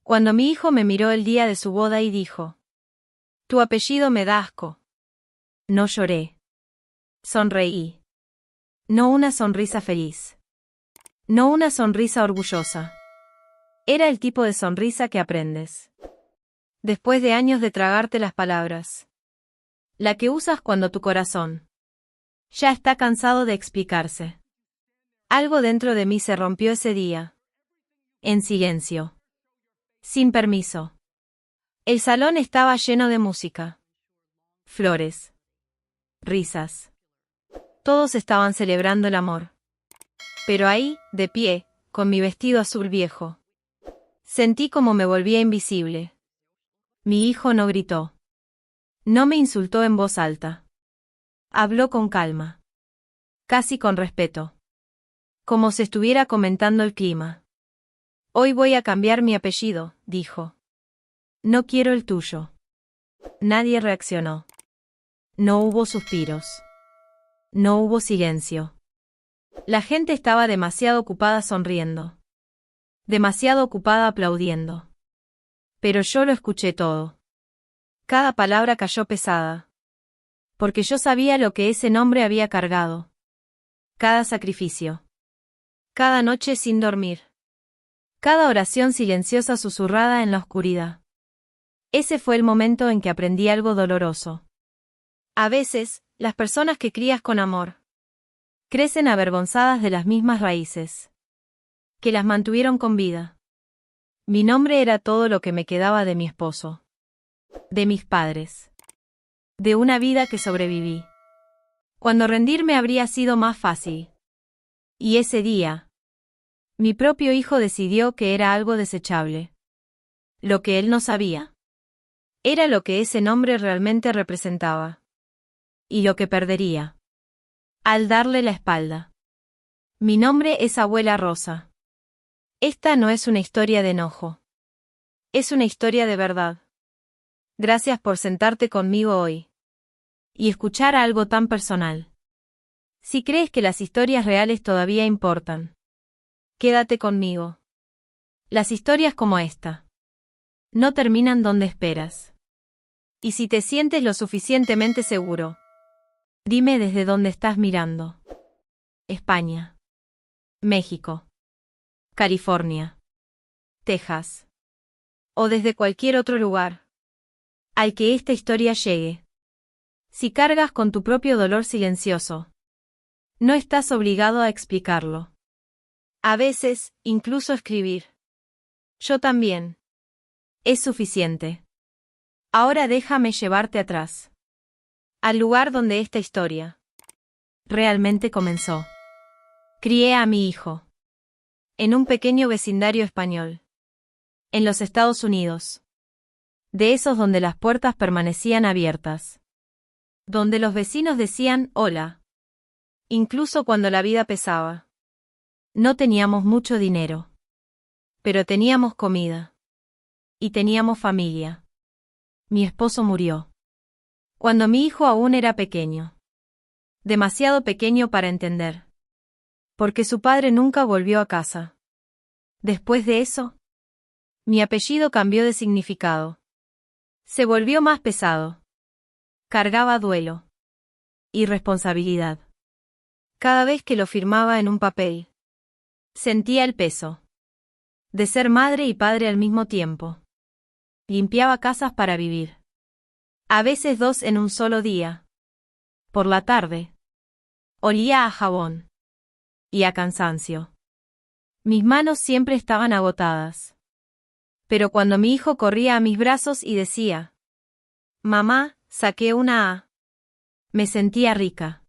Cuando mi hijo me miró el día de su boda y dijo: «Tu apellido me da asco». No lloré. Sonreí. No una sonrisa feliz. No una sonrisa orgullosa. Era el tipo de sonrisa que aprendes después de años de tragarte las palabras. La que usas cuando tu corazón ya está cansado de explicarse. Algo dentro de mí se rompió ese día. En silencio. Sin permiso. El salón estaba lleno de música. Flores. Risas. Todos estaban celebrando el amor. Pero ahí, de pie, con mi vestido azul viejo, sentí como me volvía invisible. Mi hijo no gritó. No me insultó en voz alta. Habló con calma. Casi con respeto. Como si estuviera comentando el clima. «Hoy voy a cambiar mi apellido», dijo. «No quiero el tuyo». Nadie reaccionó. No hubo suspiros. No hubo silencio. La gente estaba demasiado ocupada sonriendo. Demasiado ocupada aplaudiendo. Pero yo lo escuché todo. Cada palabra cayó pesada. Porque yo sabía lo que ese nombre había cargado. Cada sacrificio. Cada noche sin dormir. Cada oración silenciosa susurrada en la oscuridad. Ese fue el momento en que aprendí algo doloroso. A veces, las personas que crías con amor crecen avergonzadas de las mismas raíces que las mantuvieron con vida. Mi nombre era todo lo que me quedaba de mi esposo, de mis padres, de una vida que sobreviví. Cuando rendirme habría sido más fácil. Y ese día, mi propio hijo decidió que era algo desechable. Lo que él no sabía era lo que ese nombre realmente representaba. Y lo que perdería al darle la espalda. Mi nombre es Abuela Rosa. Esta no es una historia de enojo. Es una historia de verdad. Gracias por sentarte conmigo hoy y escuchar algo tan personal. Si crees que las historias reales todavía importan, quédate conmigo. Las historias como esta no terminan donde esperas. Y si te sientes lo suficientemente seguro, dime desde dónde estás mirando. España. México. California. Texas. O desde cualquier otro lugar al que esta historia llegue. Si cargas con tu propio dolor silencioso, no estás obligado a explicarlo. A veces, incluso escribir. Yo también. Es suficiente. Ahora déjame llevarte atrás. Al lugar donde esta historia realmente comenzó. Crié a mi hijo en un pequeño vecindario español, en los Estados Unidos. De esos donde las puertas permanecían abiertas. Donde los vecinos decían hola. Incluso cuando la vida pesaba. No teníamos mucho dinero. Pero teníamos comida. Y teníamos familia. Mi esposo murió cuando mi hijo aún era pequeño. Demasiado pequeño para entender. Porque su padre nunca volvió a casa. Después de eso, mi apellido cambió de significado. Se volvió más pesado. Cargaba duelo y responsabilidad. Cada vez que lo firmaba en un papel, sentía el peso de ser madre y padre al mismo tiempo. Limpiaba casas para vivir. A veces 2 en un solo día. Por la tarde, olía a jabón y a cansancio. Mis manos siempre estaban agotadas. Pero cuando mi hijo corría a mis brazos y decía: «Mamá, saqué una A», me sentía rica.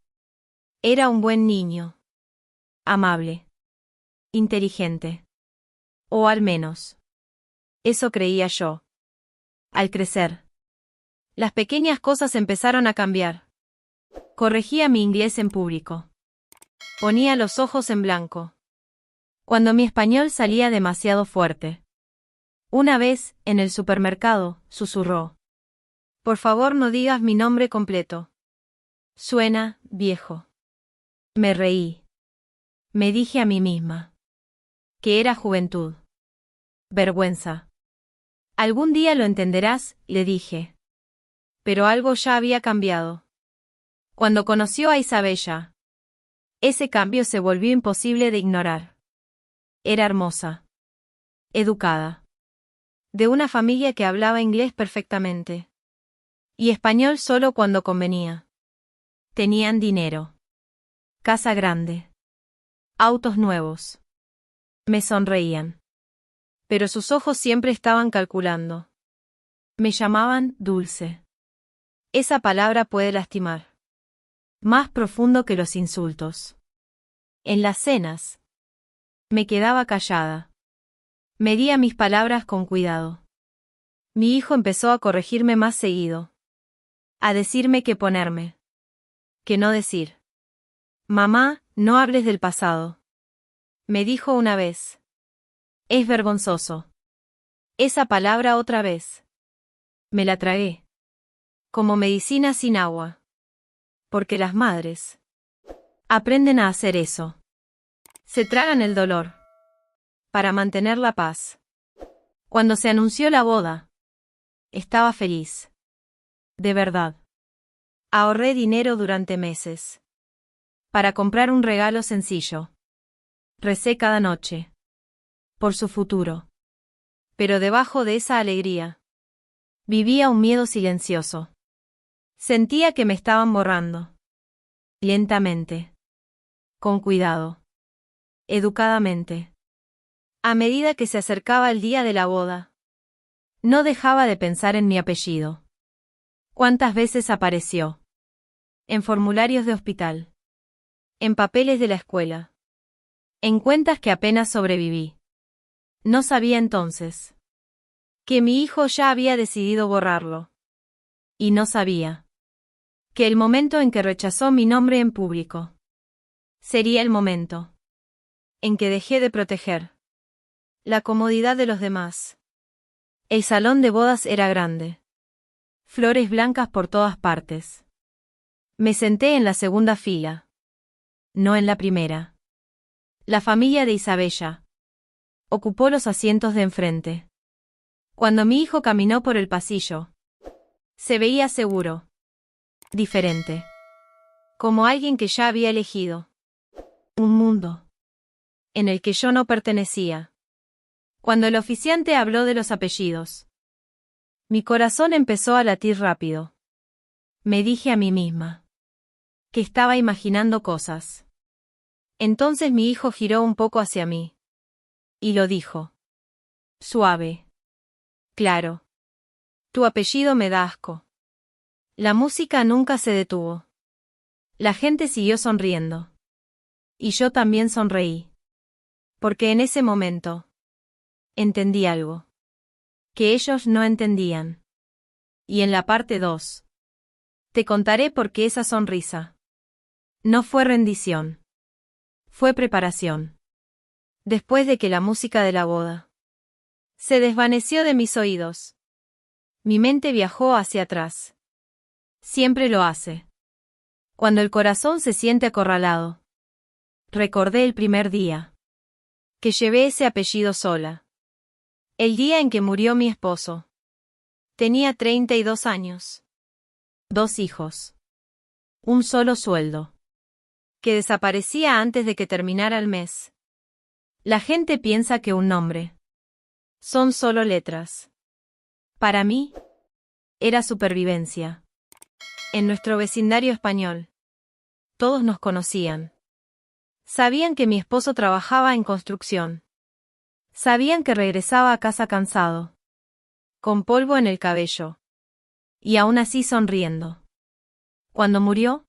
Era un buen niño. Amable. Inteligente. O al menos, eso creía yo. Al crecer, las pequeñas cosas empezaron a cambiar. Corregía mi inglés en público. Ponía los ojos en blanco cuando mi español salía demasiado fuerte. Una vez, en el supermercado, susurró: «Por favor, no digas mi nombre completo. Suena viejo». Me reí. Me dije a mí misma que era juventud. Vergüenza. Algún día lo entenderás, le dije. Pero algo ya había cambiado. Cuando conoció a Isabella, ese cambio se volvió imposible de ignorar. Era hermosa. Educada. De una familia que hablaba inglés perfectamente. Y español solo cuando convenía. Tenían dinero. Casa grande. Autos nuevos. Me sonreían. Pero sus ojos siempre estaban calculando. Me llamaban dulce. Esa palabra puede lastimar. Más profundo que los insultos. En las cenas. Me quedaba callada. Medía mis palabras con cuidado. Mi hijo empezó a corregirme más seguido. A decirme qué ponerme. Qué no decir. Mamá, no hables del pasado. Me dijo una vez. Es vergonzoso. Esa palabra otra vez. Me la tragué. Como medicina sin agua. Porque las madres aprenden a hacer eso. Se tragan el dolor. Para mantener la paz. Cuando se anunció la boda, estaba feliz. De verdad. Ahorré dinero durante meses. Para comprar un regalo sencillo. Recé cada noche. Por su futuro. Pero debajo de esa alegría, vivía un miedo silencioso. Sentía que me estaban borrando. Lentamente. Con cuidado. Educadamente. A medida que se acercaba el día de la boda, no dejaba de pensar en mi apellido. ¿Cuántas veces apareció? En formularios de hospital. En papeles de la escuela. En cuentas que apenas sobreviví. No sabía entonces que mi hijo ya había decidido borrarlo. Y no sabía que el momento en que rechazó mi nombre en público sería el momento en que dejé de proteger la comodidad de los demás. El salón de bodas era grande. Flores blancas por todas partes. Me senté en la segunda fila. No en la primera. La familia de Isabella ocupó los asientos de enfrente. Cuando mi hijo caminó por el pasillo, se veía seguro. Diferente. Como alguien que ya había elegido un mundo en el que yo no pertenecía. Cuando el oficiante habló de los apellidos, mi corazón empezó a latir rápido. Me dije a mí misma que estaba imaginando cosas. Entonces mi hijo giró un poco hacia mí. Y lo dijo. Suave. Claro. Tu apellido me da asco. La música nunca se detuvo. La gente siguió sonriendo. Y yo también sonreí. Porque en ese momento entendí algo que ellos no entendían. Y en la parte 2 te contaré por qué esa sonrisa no fue rendición. Fue preparación. Después de que la música de la boda se desvaneció de mis oídos, mi mente viajó hacia atrás. Siempre lo hace. Cuando el corazón se siente acorralado. Recordé el primer día que llevé ese apellido sola. El día en que murió mi esposo. Tenía 32 años. 2 hijos. Un solo sueldo. Que desaparecía antes de que terminara el mes. La gente piensa que un nombre son solo letras. Para mí, era supervivencia. En nuestro vecindario español, todos nos conocían. Sabían que mi esposo trabajaba en construcción. Sabían que regresaba a casa cansado, con polvo en el cabello. Y aún así sonriendo. Cuando murió,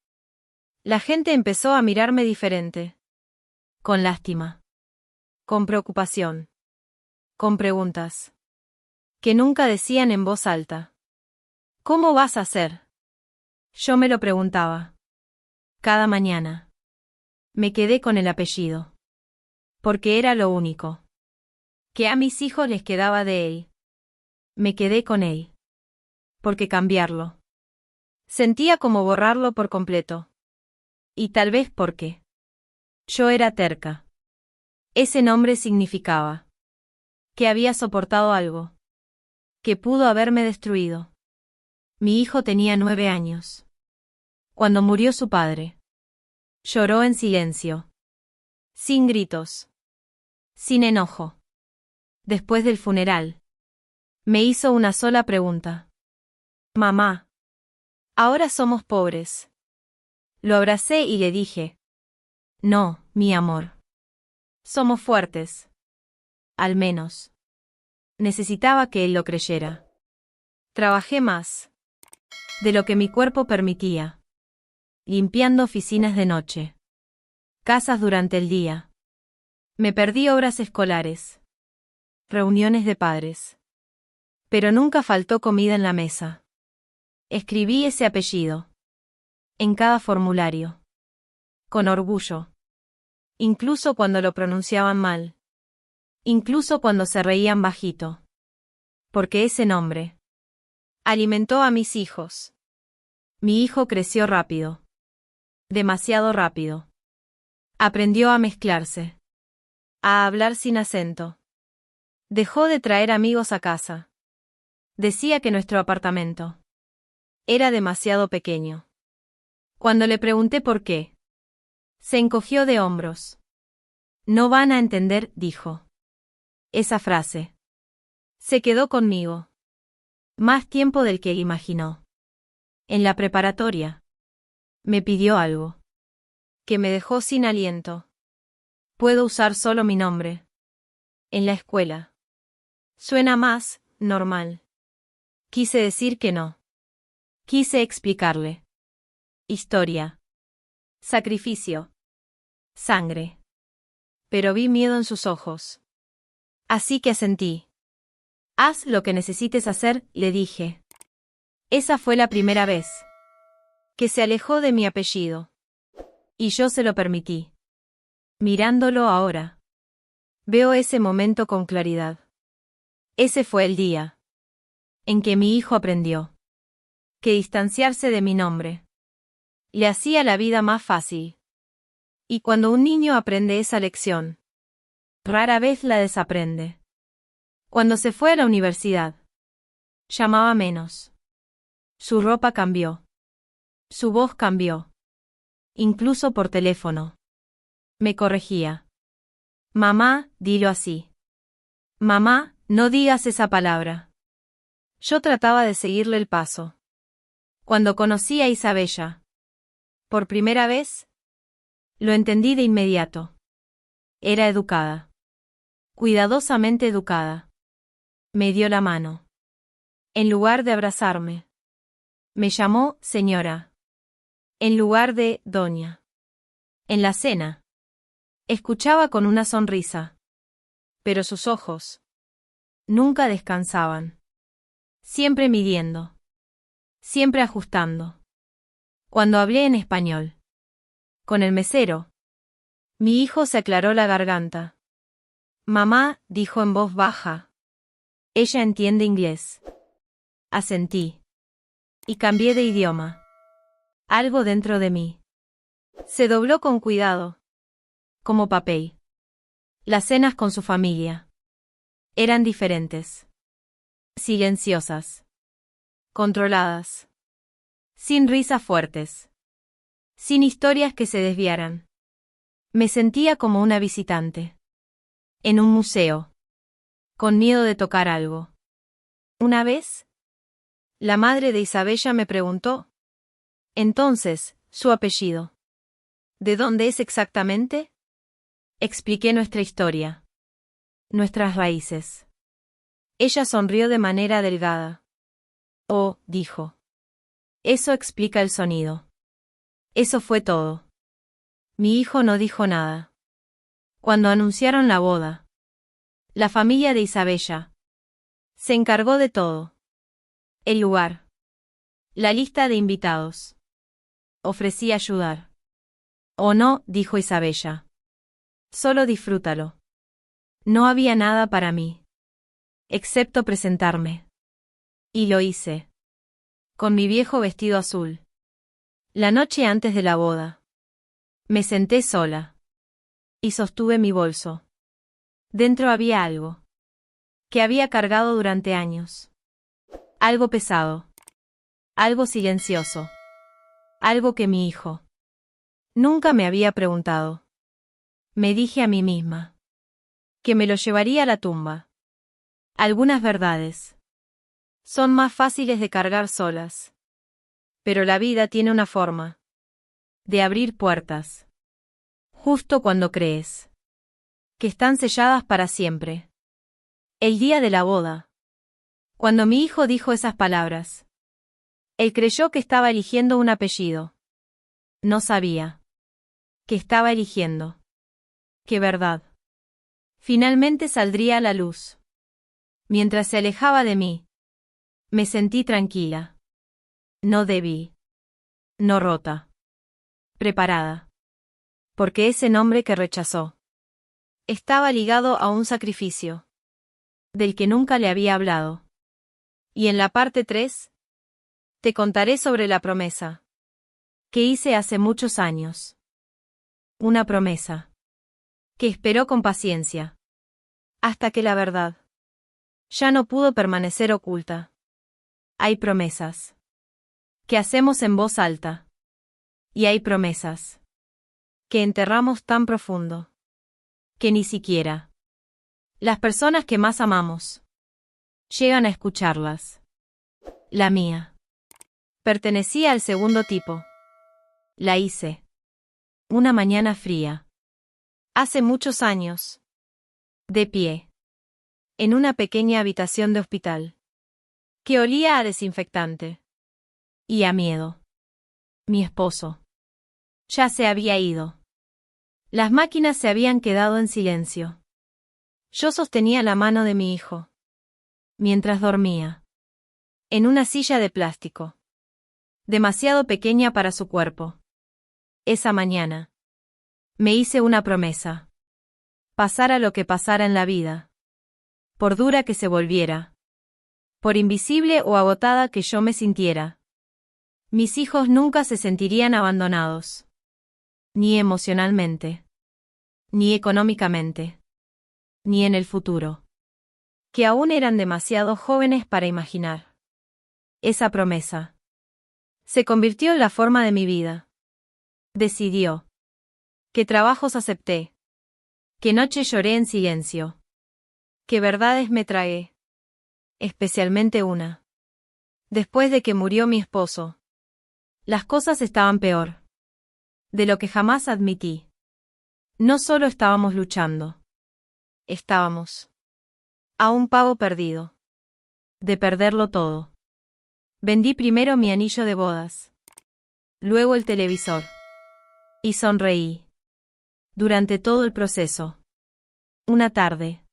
la gente empezó a mirarme diferente. Con lástima. Con preocupación. Con preguntas. Que nunca decían en voz alta. ¿Cómo vas a hacer? Yo me lo preguntaba. Cada mañana. Me quedé con el apellido. Porque era lo único que a mis hijos les quedaba de él. Me quedé con él. Porque cambiarlo sentía como borrarlo por completo. Y tal vez porque yo era terca. Ese nombre significaba que había soportado algo. que pudo haberme destruido. Mi hijo tenía 9 años. Cuando murió su padre. Lloró en silencio. Sin gritos. Sin enojo. Después del funeral. Me hizo una sola pregunta. Mamá. Ahora somos pobres. Lo abracé y le dije. No, mi amor. Somos fuertes. Al menos. Necesitaba que él lo creyera. Trabajé más. De lo que mi cuerpo permitía. Limpiando oficinas de noche. Casas durante el día. Me perdí obras escolares. Reuniones de padres. Pero nunca faltó comida en la mesa. Escribí ese apellido. En cada formulario. Con orgullo. Incluso cuando lo pronunciaban mal. Incluso cuando se reían bajito. Porque ese nombre alimentó a mis hijos. Mi hijo creció rápido. Demasiado rápido. Aprendió a mezclarse. A hablar sin acento. Dejó de traer amigos a casa. Decía que nuestro apartamento era demasiado pequeño. Cuando le pregunté por qué, se encogió de hombros. No van a entender, dijo. Esa frase se quedó conmigo. Más tiempo del que imaginó. En la preparatoria. Me pidió algo. Que me dejó sin aliento. Puedo usar solo mi nombre. En la escuela. Suena más normal. Quise decir que no. Quise explicarle. Historia. Sacrificio. Sangre. Pero vi miedo en sus ojos. Así que asentí. Haz lo que necesites hacer, le dije. Esa fue la primera vez que se alejó de mi apellido. Y yo se lo permití. Mirándolo ahora. Veo ese momento con claridad. Ese fue el día en que mi hijo aprendió que distanciarse de mi nombre le hacía la vida más fácil. Y cuando un niño aprende esa lección, rara vez la desaprende. Cuando se fue a la universidad, llamaba menos. Su ropa cambió. Su voz cambió. Incluso por teléfono. Me corregía. Mamá, dilo así. Mamá, no digas esa palabra. Yo trataba de seguirle el paso. Cuando conocí a Isabella, por primera vez, lo entendí de inmediato. Era educada. Cuidadosamente educada. Me dio la mano. En lugar de abrazarme. Me llamó señora. En lugar de doña. En la cena. Escuchaba con una sonrisa. Pero sus ojos nunca descansaban. Siempre midiendo. Siempre ajustando. Cuando hablé en español con el mesero, mi hijo se aclaró la garganta. Mamá, dijo en voz baja. Ella entiende inglés. Asentí. Y cambié de idioma. Algo dentro de mí se dobló con cuidado. Como papel. Las cenas con su familia eran diferentes. Silenciosas. Controladas. Sin risas fuertes. Sin historias que se desviaran. Me sentía como una visitante. En un museo. Con miedo de tocar algo. Una vez, la madre de Isabella me preguntó. Entonces, su apellido. ¿De dónde es exactamente? Expliqué nuestra historia. Nuestras raíces. Ella sonrió de manera delgada. Oh, dijo. Eso explica el sonido. Eso fue todo. Mi hijo no dijo nada. Cuando anunciaron la boda, la familia de Isabella se encargó de todo. El lugar. La lista de invitados. Ofrecí ayudar. Oh no, dijo Isabella. Solo disfrútalo. No había nada para mí. Excepto presentarme. Y lo hice. Con mi viejo vestido azul. La noche antes de la boda. Me senté sola. Y sostuve mi bolso. Dentro había algo que había cargado durante años. Algo pesado. Algo silencioso. Algo que mi hijo nunca me había preguntado. Me dije a mí misma que me lo llevaría a la tumba. Algunas verdades son más fáciles de cargar solas. Pero la vida tiene una forma de abrir puertas justo cuando crees que están selladas para siempre. El día de la boda. Cuando mi hijo dijo esas palabras, él creyó que estaba eligiendo un apellido. No sabía que estaba eligiendo. ¡Qué verdad! Finalmente saldría a la luz. Mientras se alejaba de mí, me sentí tranquila. No débil. No rota. Preparada. Porque ese nombre que rechazó estaba ligado a un sacrificio del que nunca le había hablado. Y en la parte 3, te contaré sobre la promesa que hice hace muchos años. Una promesa que esperó con paciencia hasta que la verdad ya no pudo permanecer oculta. Hay promesas que hacemos en voz alta. Y hay promesas que enterramos tan profundo que ni siquiera las personas que más amamos llegan a escucharlas. La mía pertenecía al segundo tipo. La hice una mañana fría, hace muchos años, de pie, en una pequeña habitación de hospital, que olía a desinfectante y a miedo. Mi esposo ya se había ido. Las máquinas se habían quedado en silencio. Yo sostenía la mano de mi hijo mientras dormía en una silla de plástico, demasiado pequeña para su cuerpo. Esa mañana me hice una promesa. Pasara lo que pasara en la vida, por dura que se volviera, por invisible o agotada que yo me sintiera, mis hijos nunca se sentirían abandonados. Ni emocionalmente, ni económicamente, ni en el futuro, que aún eran demasiado jóvenes para imaginar. Esa promesa se convirtió en la forma de mi vida. Decidió qué trabajos acepté, qué noches lloré en silencio, qué verdades me tragué, especialmente una. Después de que murió mi esposo, las cosas estaban peor de lo que jamás admití. No solo estábamos luchando, estábamos a un pago perdido de perderlo todo. Vendí primero mi anillo de bodas, luego el televisor, y sonreí durante todo el proceso. Una tarde,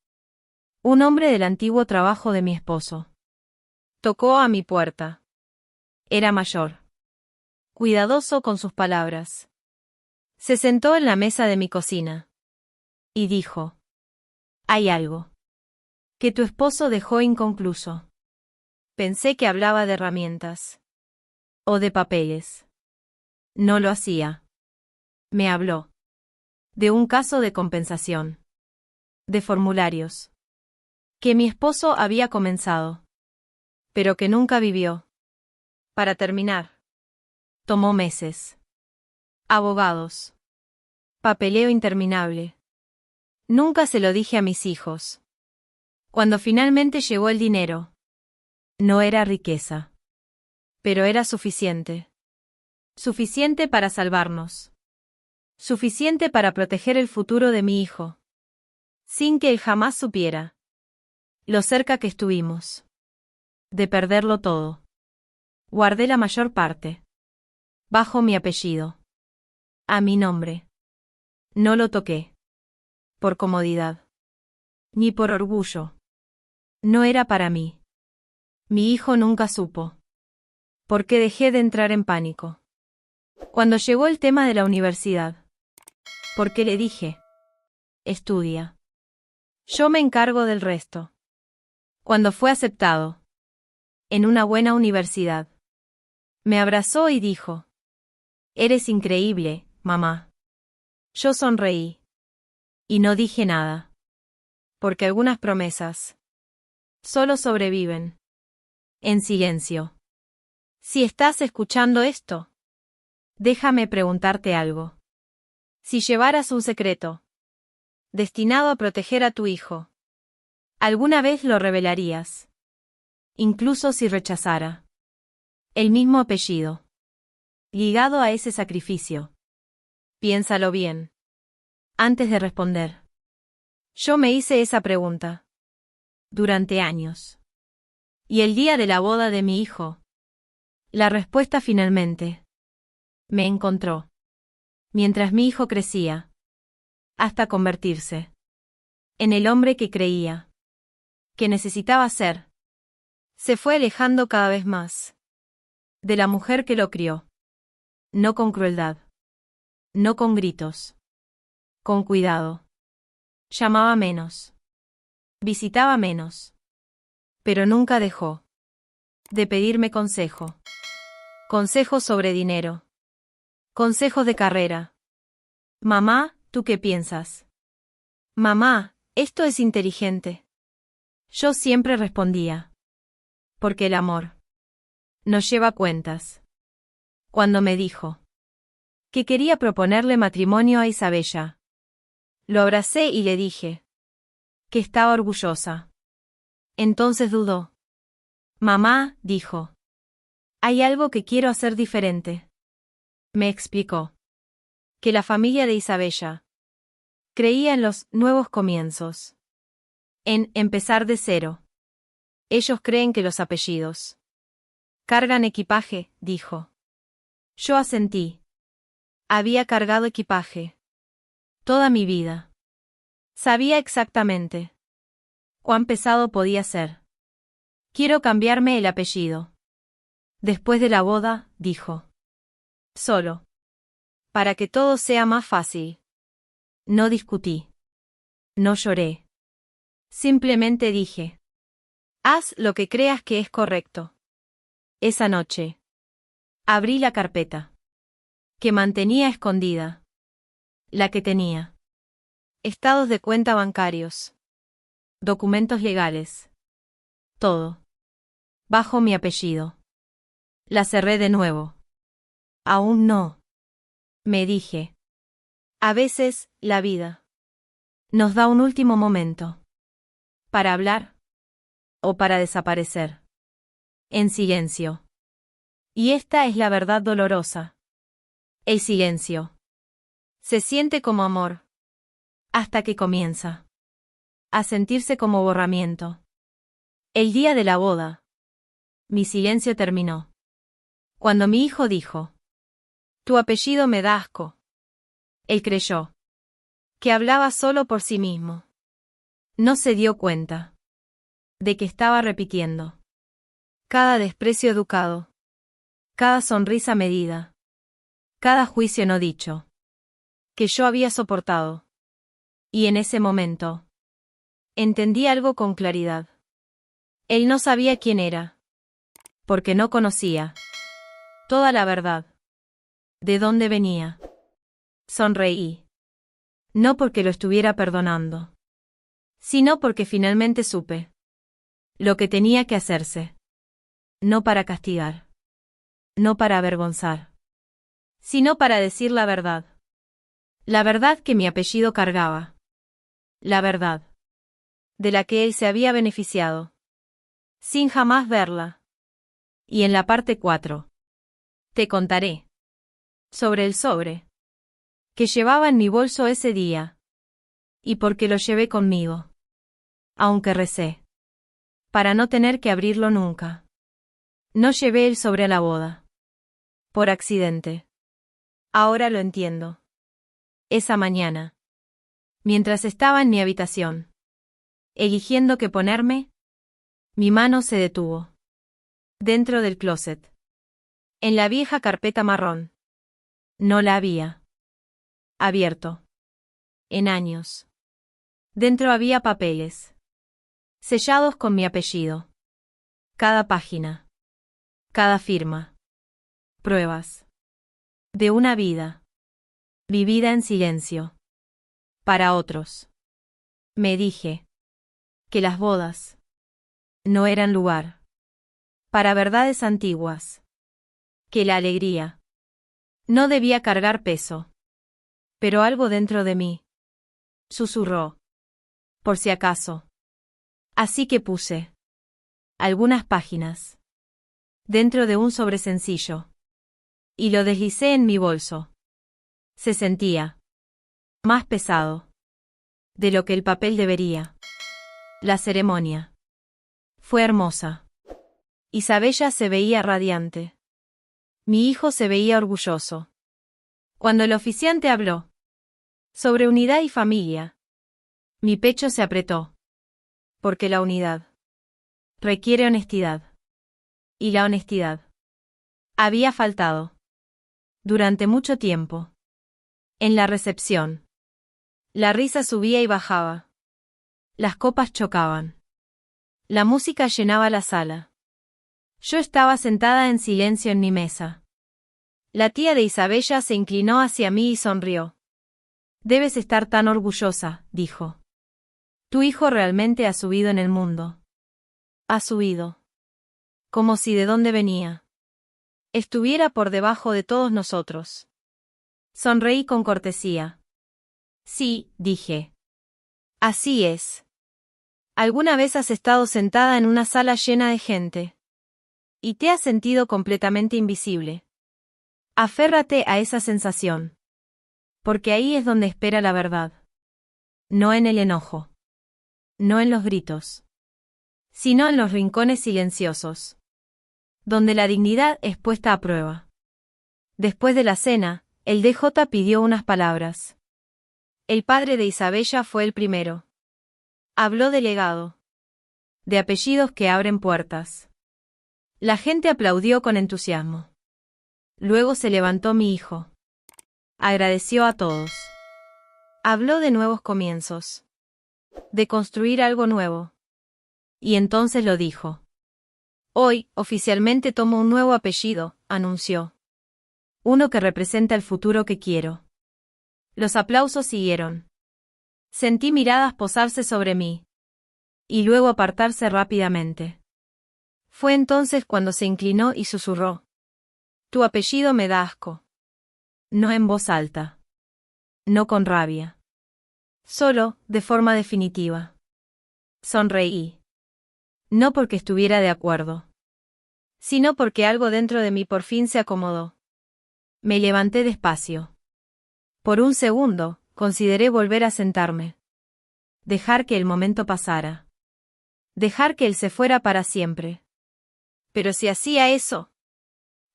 un hombre del antiguo trabajo de mi esposo tocó a mi puerta. Era mayor, cuidadoso con sus palabras. Se sentó en la mesa de mi cocina y dijo: «Hay algo que tu esposo dejó inconcluso». Pensé que hablaba de herramientas o de papeles. No lo hacía. Me habló de un caso de compensación, de formularios que mi esposo había comenzado, pero que nunca vivió. Para terminar, tomó meses. Abogados. Papeleo interminable. Nunca se lo dije a mis hijos. Cuando finalmente llegó el dinero, no era riqueza, pero era suficiente. Suficiente para salvarnos. Suficiente para proteger el futuro de mi hijo. Sin que él jamás supiera lo cerca que estuvimos de perderlo todo. Guardé la mayor parte bajo mi apellido, a mi nombre. No lo toqué por comodidad, ni por orgullo. No era para mí. Mi hijo nunca supo, porque dejé de entrar en pánico cuando llegó el tema de la universidad. Porque le dije: estudia. Yo me encargo del resto. Cuando fue aceptado en una buena universidad, me abrazó y dijo: «Eres increíble, mamá». Yo sonreí y no dije nada, porque algunas promesas solo sobreviven En silencio. Si estás escuchando esto, déjame preguntarte algo. Si llevaras un secreto destinado a proteger a tu hijo, ¿alguna vez lo revelarías? Incluso si rechazara el mismo apellido ligado a ese sacrificio. Piénsalo bien antes de responder. Yo me hice esa pregunta durante años. Y el día de la boda de mi hijo, la respuesta finalmente me encontró. Mientras mi hijo crecía, hasta convertirse en el hombre que creía que necesitaba ser, se fue alejando cada vez más de la mujer que lo crió. No con crueldad, no con gritos, con cuidado. Llamaba menos, visitaba menos, pero nunca dejó de pedirme consejo. Consejos sobre dinero. Consejos de carrera. Mamá, ¿tú qué piensas? Mamá, esto es inteligente. Yo siempre respondía. Porque el amor nos lleva cuentas. Cuando me dijo que quería proponerle matrimonio a Isabella, lo abracé y le dije que estaba orgullosa. Entonces dudó. Mamá, dijo. Hay algo que quiero hacer diferente. Me explicó que la familia de Isabella creía en los nuevos comienzos. En empezar de cero. Ellos creen que los apellidos cargan equipaje, dijo. Yo asentí. Había cargado equipaje toda mi vida. Sabía exactamente cuán pesado podía ser. Quiero cambiarme el apellido. Después de la boda, dijo. Solo. Para que todo sea más fácil. No discutí. No lloré. Simplemente dije. Haz lo que creas que es correcto. Esa noche abrí la carpeta que mantenía escondida. La que tenía estados de cuenta bancarios, documentos legales. Todo. Bajo mi apellido. La cerré de nuevo. Aún no. Me dije. A veces, la vida nos da un último momento. Para hablar. O para desaparecer. En silencio. Y esta es la verdad dolorosa. El silencio. Se siente como amor. Hasta que comienza a sentirse como borramiento. El día de la boda. Mi silencio terminó. Cuando mi hijo dijo. Tu apellido me da asco. Él creyó que hablaba solo por sí mismo. No se dio cuenta de que estaba repitiendo cada desprecio educado, cada sonrisa medida, cada juicio no dicho, que yo había soportado. Y en ese momento entendí algo con claridad. Él no sabía quién era, porque no conocía toda la verdad. ¿De dónde venía? Sonreí. No porque lo estuviera perdonando, sino porque finalmente supe lo que tenía que hacerse. No para castigar, no para avergonzar, sino para decir la verdad. La verdad que mi apellido cargaba. La verdad de la que él se había beneficiado, sin jamás verla. Y en la parte 4. Te contaré sobre el sobre que llevaba en mi bolso ese día. Y por qué lo llevé conmigo. Aunque recé para no tener que abrirlo nunca. No llevé el sobre a la boda. Por accidente. Ahora lo entiendo. Esa mañana, mientras estaba en mi habitación, eligiendo qué ponerme, mi mano se detuvo. Dentro del closet. En la vieja carpeta marrón. No la había abierto en años. Dentro había papeles sellados con mi apellido. Cada página. Cada firma. Pruebas de una vida vivida en silencio. Para otros. Me dije que las bodas no eran lugar Para verdades antiguas. Que la alegría no debía cargar peso. Pero algo dentro de mí susurró. Por si acaso. Así que puse algunas páginas dentro de un sobre sencillo y lo deslicé en mi bolso. Se sentía más pesado de lo que el papel debería. La ceremonia fue hermosa. Isabella se veía radiante. Mi hijo se veía orgulloso. Cuando el oficiante habló sobre unidad y familia, mi pecho se apretó. Porque la unidad requiere honestidad. Y la honestidad había faltado durante mucho tiempo. En la recepción, la risa subía y bajaba. Las copas chocaban. La música llenaba la sala. Yo estaba sentada en silencio en mi mesa. La tía de Isabella se inclinó hacia mí y sonrió. Debes estar tan orgullosa, dijo. Tu hijo realmente ha subido en el mundo. Ha subido. Como si de dónde venía estuviera por debajo de todos nosotros. Sonreí con cortesía. Sí, dije. Así es. ¿Alguna vez has estado sentada en una sala llena de gente y te has sentido completamente invisible? Aférrate a esa sensación. Porque ahí es donde espera la verdad. No en el enojo. No en los gritos. Sino en los rincones silenciosos. Donde la dignidad es puesta a prueba. Después de la cena, el DJ pidió unas palabras. El padre de Isabella fue el primero. Habló de legado. De apellidos que abren puertas. La gente aplaudió con entusiasmo. Luego se levantó mi hijo. Agradeció a todos. Habló de nuevos comienzos. De construir algo nuevo. Y entonces lo dijo. Hoy, oficialmente tomo un nuevo apellido, anunció. Uno que representa el futuro que quiero. Los aplausos siguieron. Sentí miradas posarse sobre mí. Y luego apartarse rápidamente. Fue entonces cuando se inclinó y susurró. Tu apellido me da asco. No en voz alta. No con rabia. Solo, de forma definitiva. Sonreí. No porque estuviera de acuerdo. Sino porque algo dentro de mí por fin se acomodó. Me levanté despacio. Por un segundo, consideré volver a sentarme. Dejar que el momento pasara. Dejar que él se fuera para siempre. Pero si hacía eso,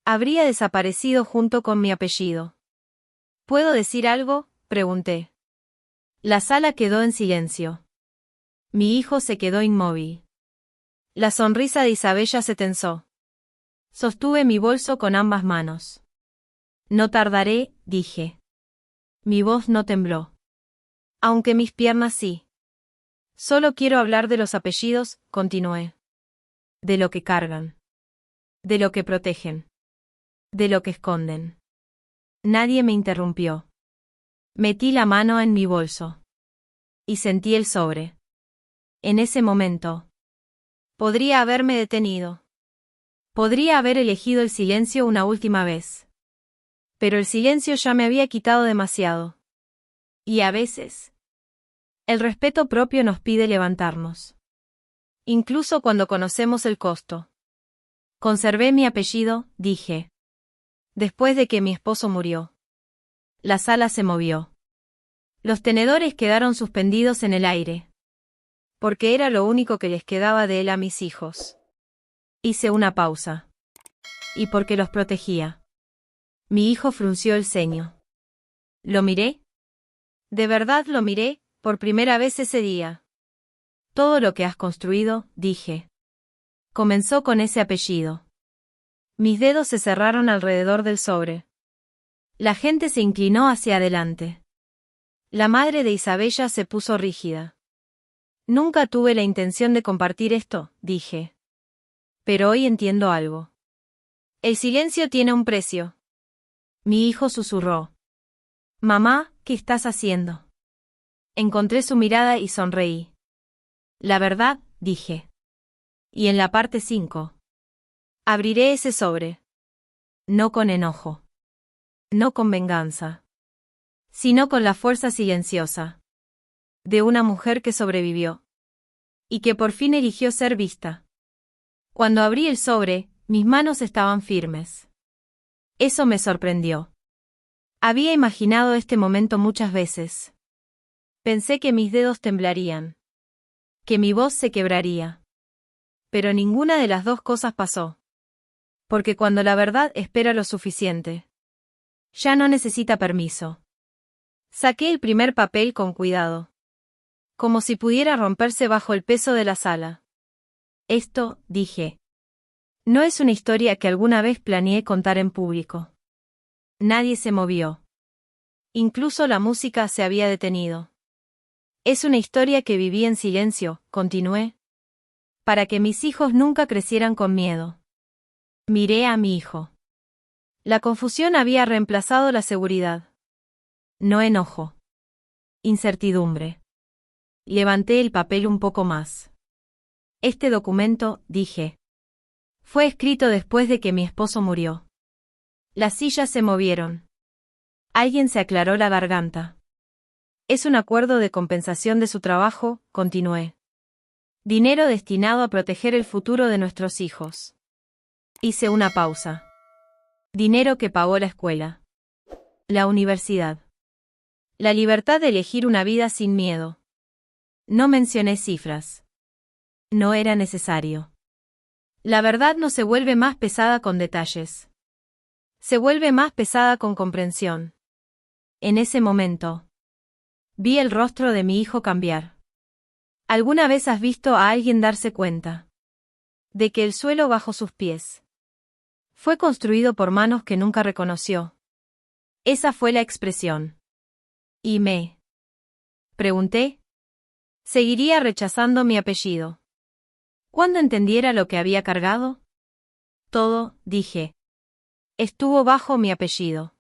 habría desaparecido junto con mi apellido. ¿Puedo decir algo?, pregunté. La sala quedó en silencio. Mi hijo se quedó inmóvil. La sonrisa de Isabella se tensó. Sostuve mi bolso con ambas manos. No tardaré, dije. Mi voz no tembló. Aunque mis piernas sí. Solo quiero hablar de los apellidos, continué. De lo que cargan. De lo que protegen. De lo que esconden. Nadie me interrumpió. Metí la mano en mi bolso. Y sentí el sobre. En ese momento. Podría haberme detenido. Podría haber elegido el silencio una última vez. Pero el silencio ya me había quitado demasiado. Y a veces, el respeto propio nos pide levantarnos. Incluso cuando conocemos el costo. Conservé mi apellido, dije. Después de que mi esposo murió. La sala se movió. Los tenedores quedaron suspendidos en el aire. Porque era lo único que les quedaba de él a mis hijos. Hice una pausa. Y porque los protegía. Mi hijo frunció el ceño. ¿Lo miré? De verdad lo miré, por primera vez ese día. Todo lo que has construido, dije. Comenzó con ese apellido. Mis dedos se cerraron alrededor del sobre. La gente se inclinó hacia adelante. La madre de Isabella se puso rígida. Nunca tuve la intención de compartir esto, dije. Pero hoy entiendo algo. El silencio tiene un precio. Mi hijo susurró. Mamá, ¿qué estás haciendo? Encontré su mirada y sonreí. La verdad, dije. Y en la parte 5. Abriré ese sobre. No con enojo. No con venganza. Sino con la fuerza silenciosa de una mujer que sobrevivió. Y que por fin eligió ser vista. Cuando abrí el sobre, mis manos estaban firmes. Eso me sorprendió. Había imaginado este momento muchas veces. Pensé que mis dedos temblarían. Que mi voz se quebraría. Pero ninguna de las dos cosas pasó. Porque cuando la verdad espera lo suficiente, ya no necesita permiso. Saqué el primer papel con cuidado. Como si pudiera romperse bajo el peso de la sala. Esto, dije. No es una historia que alguna vez planeé contar en público. Nadie se movió. Incluso la música se había detenido. Es una historia que viví en silencio, continué. Para que mis hijos nunca crecieran con miedo. Miré a mi hijo. La confusión había reemplazado la seguridad. No enojo. Incertidumbre. Levanté el papel un poco más. Este documento, dije. Fue escrito después de que mi esposo murió. Las sillas se movieron. Alguien se aclaró la garganta. Es un acuerdo de compensación de su trabajo, continué. Dinero destinado a proteger el futuro de nuestros hijos. Hice una pausa. Dinero que pagó la escuela. La universidad. La libertad de elegir una vida sin miedo. No mencioné cifras. No era necesario. La verdad no se vuelve más pesada con detalles. Se vuelve más pesada con comprensión. En ese momento, vi el rostro de mi hijo cambiar. ¿Alguna vez has visto a alguien darse cuenta de que el suelo bajo sus pies fue construido por manos que nunca reconoció? Esa fue la expresión. ¿Y me pregunté? ¿Seguiría rechazando mi apellido cuando entendiera lo que había cargado? Todo, dije, estuvo bajo mi apellido.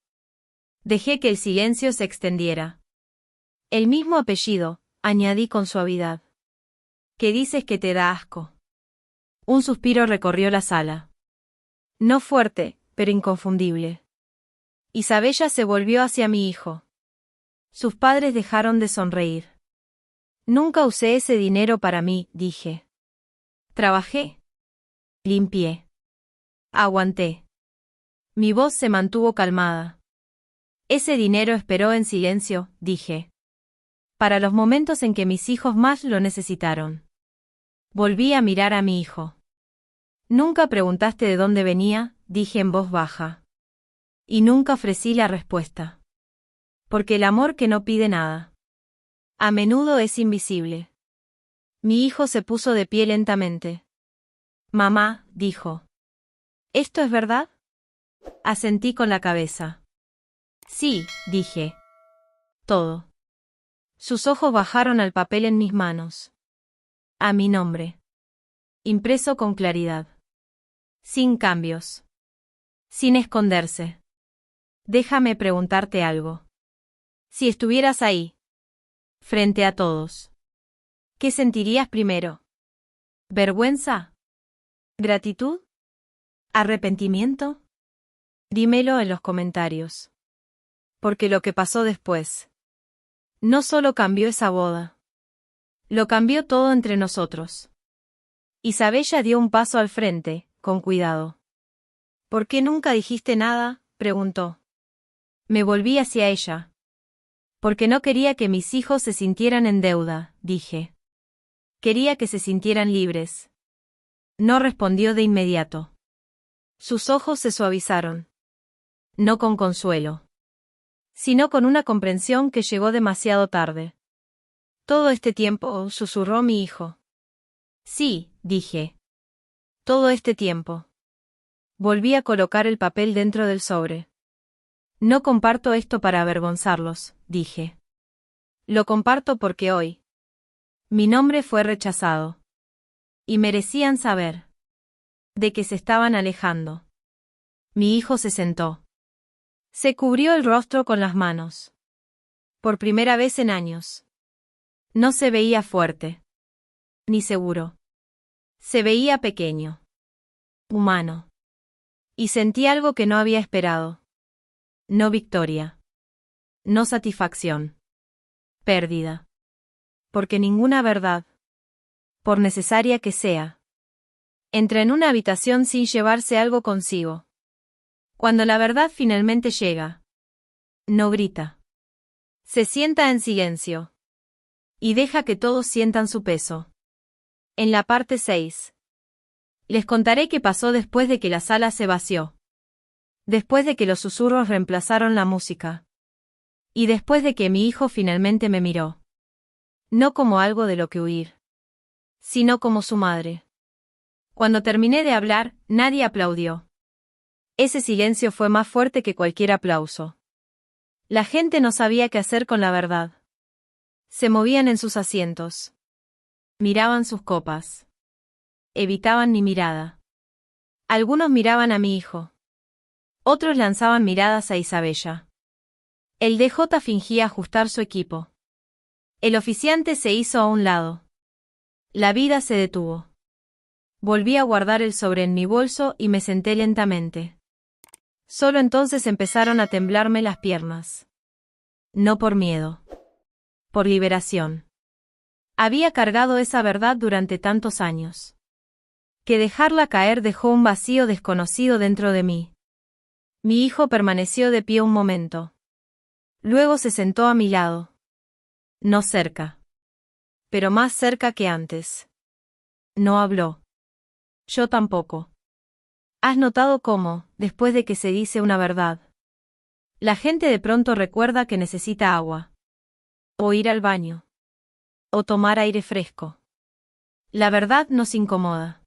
Dejé que el silencio se extendiera. El mismo apellido, añadí con suavidad. ¿Qué dices que te da asco? Un suspiro recorrió la sala. No fuerte, pero inconfundible. Isabella se volvió hacia mi hijo. Sus padres dejaron de sonreír. Nunca usé ese dinero para mí, dije. Trabajé. Limpié. Aguanté. Mi voz se mantuvo calmada. Ese dinero esperó en silencio, dije. Para los momentos en que mis hijos más lo necesitaron. Volví a mirar a mi hijo. Nunca preguntaste de dónde venía, dije en voz baja. Y nunca ofrecí la respuesta. Porque el amor que no pide nada, a menudo es invisible. Mi hijo se puso de pie lentamente. Mamá, dijo. ¿Esto es verdad? Asentí con la cabeza. Sí, dije. Todo. Sus ojos bajaron al papel en mis manos. A mi nombre. Impreso con claridad. Sin cambios. Sin esconderse. Déjame preguntarte algo. Si estuvieras ahí, frente a todos, ¿qué sentirías primero? ¿Vergüenza? ¿Gratitud? ¿Arrepentimiento? Dímelo en los comentarios. Porque lo que pasó después no solo cambió esa boda. Lo cambió todo entre nosotros. Isabella dio un paso al frente, con cuidado. ¿Por qué nunca dijiste nada?, preguntó. Me volví hacia ella. Porque no quería que mis hijos se sintieran en deuda, dije. Quería que se sintieran libres. No respondió de inmediato. Sus ojos se suavizaron. No con consuelo, sino con una comprensión que llegó demasiado tarde. Todo este tiempo, susurró mi hijo. Sí, dije. Todo este tiempo. Volví a colocar el papel dentro del sobre. No comparto esto para avergonzarlos, dije. Lo comparto porque hoy mi nombre fue rechazado. Y merecían saber de que se estaban alejando. Mi hijo se sentó. Se cubrió el rostro con las manos. Por primera vez en años. No se veía fuerte. Ni seguro. Se veía pequeño. Humano. Y sentí algo que no había esperado. No victoria. No satisfacción. Pérdida. Porque ninguna verdad, por necesaria que sea, entra en una habitación sin llevarse algo consigo. Cuando la verdad finalmente llega, no grita. Se sienta en silencio. Y deja que todos sientan su peso. En la parte 6. Les contaré qué pasó después de que la sala se vació. Después de que los susurros reemplazaron la música. Y después de que mi hijo finalmente me miró. No como algo de lo que huir, sino como su madre. Cuando terminé de hablar, nadie aplaudió. Ese silencio fue más fuerte que cualquier aplauso. La gente no sabía qué hacer con la verdad. Se movían en sus asientos. Miraban sus copas. Evitaban mi mirada. Algunos miraban a mi hijo. Otros lanzaban miradas a Isabella. El DJ fingía ajustar su equipo. El oficiante se hizo a un lado. La vida se detuvo. Volví a guardar el sobre en mi bolso y me senté lentamente. Solo entonces empezaron a temblarme las piernas. No por miedo. Por liberación. Había cargado esa verdad durante tantos años. Que dejarla caer dejó un vacío desconocido dentro de mí. Mi hijo permaneció de pie un momento. Luego se sentó a mi lado. No cerca. Pero más cerca que antes. No habló. Yo tampoco. ¿Has notado cómo, después de que se dice una verdad, la gente de pronto recuerda que necesita agua? O ir al baño. O tomar aire fresco. La verdad nos incomoda.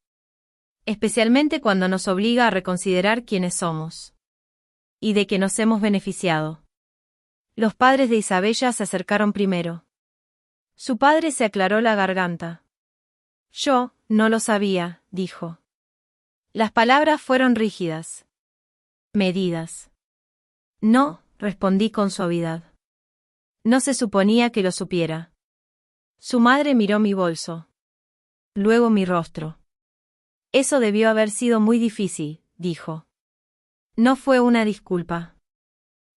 Especialmente cuando nos obliga a reconsiderar quiénes somos. Y de que nos hemos beneficiado. Los padres de Isabella se acercaron primero. Su padre se aclaró la garganta. Yo, no lo sabía, dijo. Las palabras fueron rígidas. Medidas. No, respondí con suavidad. No se suponía que lo supiera. Su madre miró mi bolso. Luego mi rostro. Eso debió haber sido muy difícil, dijo. No fue una disculpa.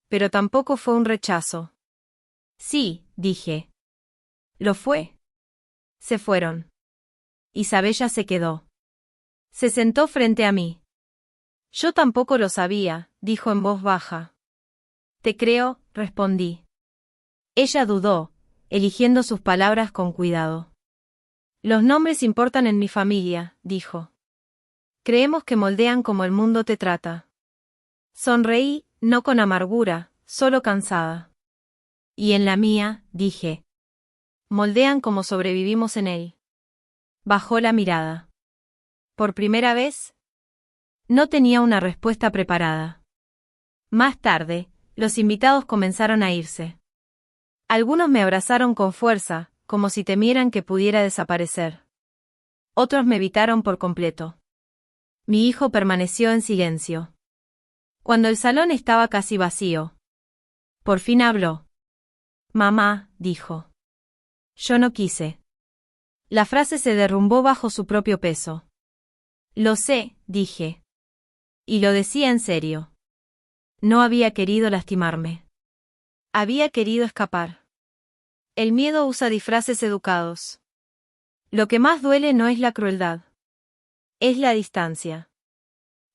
Pero tampoco fue un rechazo. Sí, dije. Lo fue. Se fueron. Isabella se quedó. Se sentó frente a mí. Yo tampoco lo sabía, dijo en voz baja. Te creo, respondí. Ella dudó, eligiendo sus palabras con cuidado. Los nombres importan en mi familia, dijo. Creemos que moldean como el mundo te trata. Sonreí, no con amargura, solo cansada. Y en la mía, dije. Moldean como sobrevivimos en él. Bajó la mirada. ¿Por primera vez? No tenía una respuesta preparada. Más tarde, los invitados comenzaron a irse. Algunos me abrazaron con fuerza, como si temieran que pudiera desaparecer. Otros me evitaron por completo. Mi hijo permaneció en silencio. Cuando el salón estaba casi vacío. Por fin habló. Mamá, dijo. Yo no quise. La frase se derrumbó bajo su propio peso. Lo sé, dije. Y lo decía en serio. No había querido lastimarme. Había querido escapar. El miedo usa disfraces educados. Lo que más duele no es la crueldad. Es la distancia.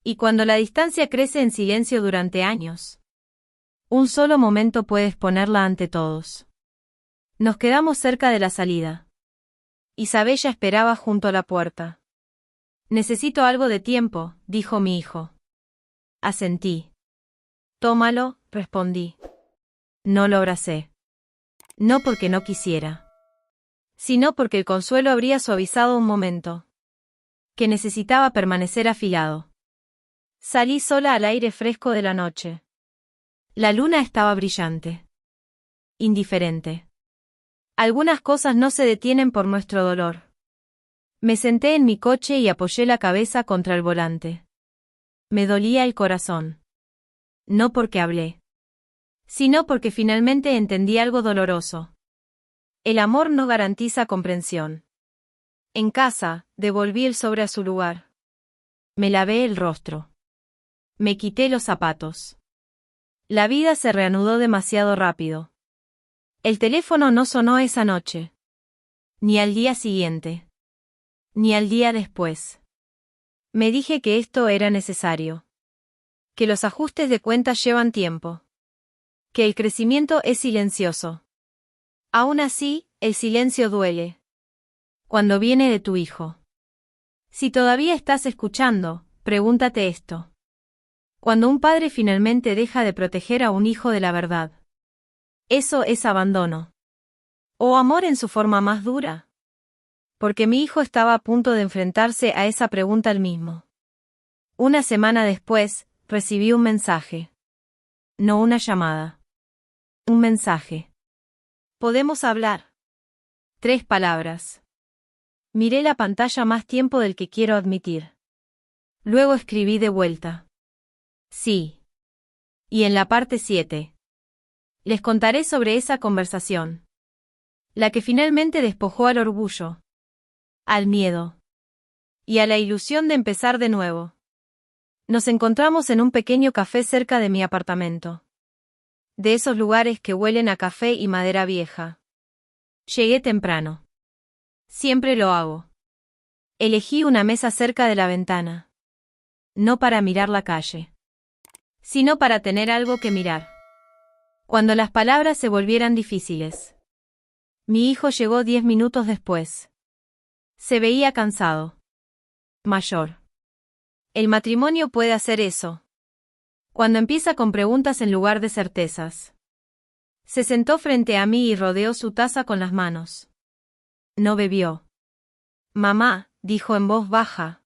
Y cuando la distancia crece en silencio durante años, un solo momento puede exponerla ante todos. Nos quedamos cerca de la salida. Isabella esperaba junto a la puerta. Necesito algo de tiempo, dijo mi hijo. Asentí. Tómalo, respondí. No lo abracé. No porque no quisiera. Sino porque el consuelo habría suavizado un momento. Que necesitaba permanecer afilado. Salí sola al aire fresco de la noche. La luna estaba brillante. Indiferente. Algunas cosas no se detienen por nuestro dolor. Me senté en mi coche y apoyé la cabeza contra el volante. Me dolía el corazón. No porque hablé. Sino porque finalmente entendí algo doloroso. El amor no garantiza comprensión. En casa, devolví el sobre a su lugar. Me lavé el rostro. Me quité los zapatos. La vida se reanudó demasiado rápido. El teléfono no sonó esa noche. Ni al día siguiente. Ni al día después. Me dije que esto era necesario. Que los ajustes de cuentas llevan tiempo. Que el crecimiento es silencioso. Aún así, el silencio duele. Cuando viene de tu hijo. Si todavía estás escuchando, pregúntate esto. Cuando un padre finalmente deja de proteger a un hijo de la verdad. ¿Eso es abandono? ¿O amor en su forma más dura? Porque mi hijo estaba a punto de enfrentarse a esa pregunta él mismo. Una semana después, recibí un mensaje. No una llamada. Un mensaje. ¿Podemos hablar? 3 palabras. Miré la pantalla más tiempo del que quiero admitir. Luego escribí de vuelta. Sí. Y en la parte 7. Les contaré sobre esa conversación. La que finalmente despojó al orgullo. Al miedo. Y a la ilusión de empezar de nuevo. Nos encontramos en un pequeño café cerca de mi apartamento. De esos lugares que huelen a café y madera vieja. Llegué temprano. Siempre lo hago. Elegí una mesa cerca de la ventana. No para mirar la calle. Sino para tener algo que mirar. Cuando las palabras se volvieran difíciles. Mi hijo llegó 10 minutos después. Se veía cansado. Mayor. El matrimonio puede hacer eso. Cuando empieza con preguntas en lugar de certezas. Se sentó frente a mí y rodeó su taza con las manos. No bebió. Mamá, dijo en voz baja.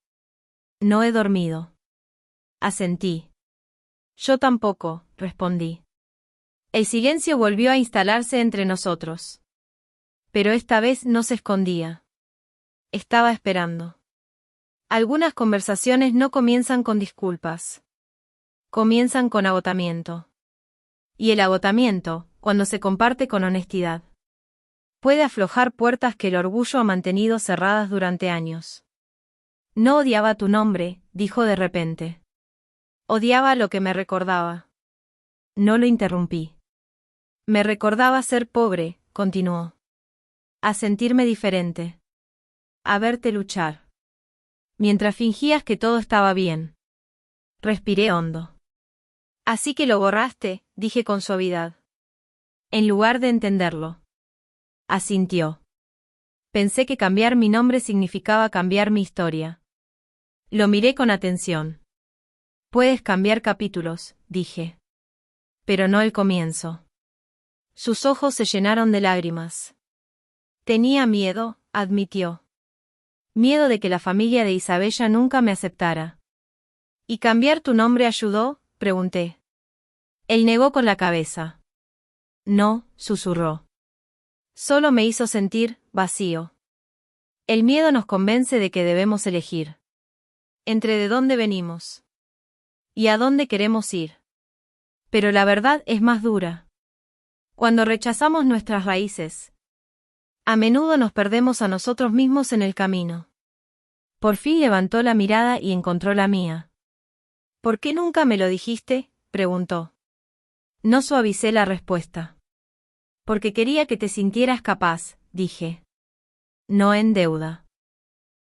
No he dormido. Asentí. Yo tampoco, respondí. El silencio volvió a instalarse entre nosotros. Pero esta vez no se escondía. Estaba esperando. Algunas conversaciones no comienzan con disculpas. Comienzan con agotamiento. Y el agotamiento, cuando se comparte con honestidad, puede aflojar puertas que el orgullo ha mantenido cerradas durante años. No odiaba tu nombre, dijo de repente. Odiaba lo que me recordaba. No lo interrumpí. Me recordaba ser pobre, continuó. A sentirme diferente. A verte luchar. Mientras fingías que todo estaba bien. Respiré hondo. Así que lo borraste, dije con suavidad. En lugar de entenderlo. Asintió. Pensé que cambiar mi nombre significaba cambiar mi historia. Lo miré con atención. Puedes cambiar capítulos, dije. Pero no el comienzo. Sus ojos se llenaron de lágrimas. Tenía miedo, admitió. Miedo de que la familia de Isabella nunca me aceptara. ¿Y cambiar tu nombre ayudó?, pregunté. Él negó con la cabeza. No, susurró. Solo me hizo sentir vacío. El miedo nos convence de que debemos elegir. Entre de dónde venimos. Y a dónde queremos ir. Pero la verdad es más dura. Cuando rechazamos nuestras raíces, a menudo nos perdemos a nosotros mismos en el camino. Por fin levantó la mirada y encontró la mía. ¿Por qué nunca me lo dijiste?, preguntó. No suavicé la respuesta. Porque quería que te sintieras capaz, dije. No en deuda.